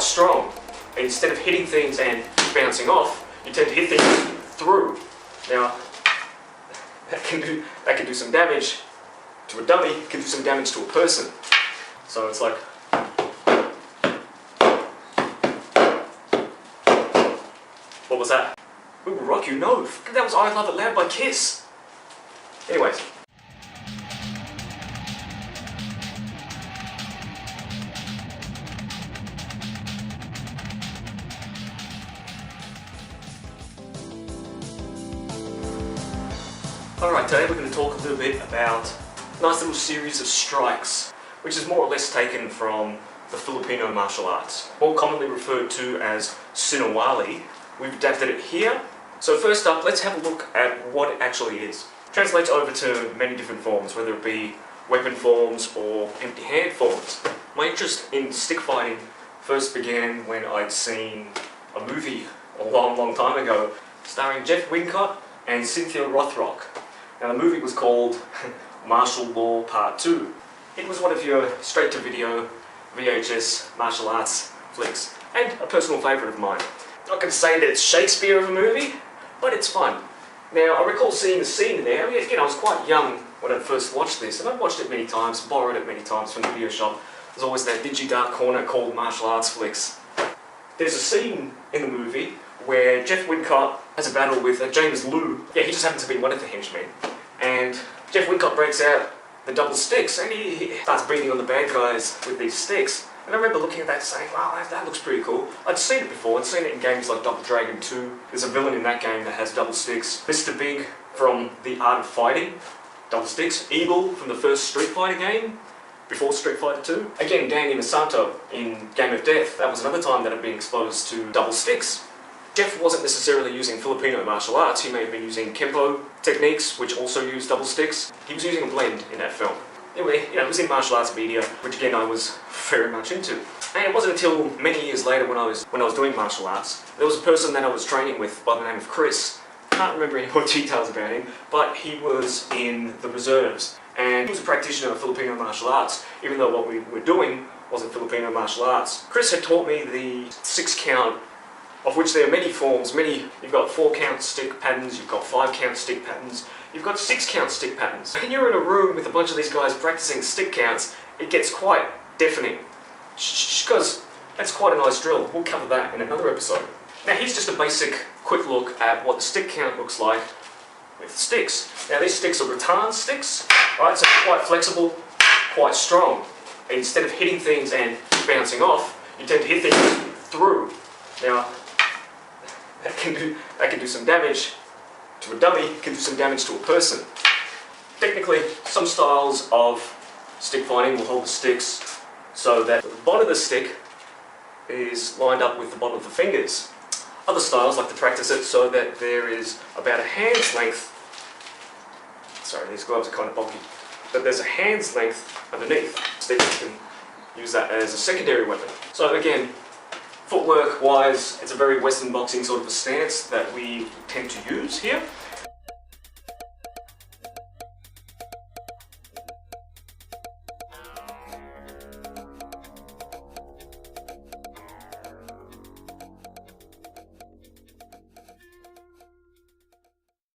quite strong. Instead of hitting things and bouncing off, you tend to hit things through. Now, that can do some damage to a dummy, it can do some damage to a person. So it's like, what was that? We Will Rock You? No, that was I Love It Loud by Kiss. Anyways. Alright, today we're going to talk a little bit about a nice little series of strikes, which is more or less taken from the Filipino martial arts, more commonly referred to as Sinawali. We've adapted it here. So first up, let's have a look at what it actually is. It translates over to many different forms, whether it be weapon forms or empty hand forms. My interest in stick fighting first began when I'd seen a movie a long time ago starring Jeff Wincott and Cynthia Rothrock. Now the movie was called Martial Law Part 2. It was one of your straight-to-video VHS martial arts flicks, and a personal favourite of mine. Not going to say that it's Shakespeare of a movie, but it's fun. Now I recall seeing the scene in there. Again, I was quite young when I first watched this, and I've watched it many times, borrowed it many times from the video shop. There's always that dingy dark corner called martial arts flicks. There's a scene in the movie where Jeff Wincott has a battle with James Liu. Yeah, he just happens to be one of the henchmen. And Jeff Wincott breaks out the double sticks and he starts beating on the bad guys with these sticks. And I remember looking at that saying, wow, that looks pretty cool. I'd seen it before, I'd seen it in games like Double Dragon 2. There's a villain in that game that has double sticks. Mr. Big from The Art of Fighting, double sticks. Eagle from the first Street Fighter game, before Street Fighter 2. Again, Danny Masato in Game of Death, that was another time that I'd been exposed to double sticks. Jeff wasn't necessarily using Filipino martial arts, he may have been using Kempo techniques, which also use double sticks. He was using a blend in that film. Anyway, it was in martial arts media, which again I was very much into. And it wasn't until many years later when I was doing martial arts, there was a person that I was training with by the name of Chris. I can't remember any more details about him, but he was in the reserves. And he was a practitioner of Filipino martial arts, even though what we were doing wasn't Filipino martial arts. Chris had taught me the 6-count, of which there are many forms. You've got 4-count stick patterns, you've got 5-count stick patterns, you've got 6-count stick patterns. When you're in a room with a bunch of these guys practicing stick counts, it gets quite deafening. Because that's quite a nice drill. We'll cover that in another episode. Now here's just a basic quick look at what the stick count looks like with sticks. Now these sticks are rattan sticks, right? So they're quite flexible, quite strong. And instead of hitting things and bouncing off, you tend to hit things through. Now, that can do some damage to a dummy, it can do some damage to a person. Technically, some styles of stick fighting will hold the sticks so that the bottom of the stick is lined up with the bottom of the fingers. Other styles like to practice it so that there is about a hand's length, sorry, these gloves are kind of bulky, but there's a hand's length underneath. So you can use that as a secondary weapon. So again, footwork wise, it's a very Western boxing sort of a stance that we tend to use here.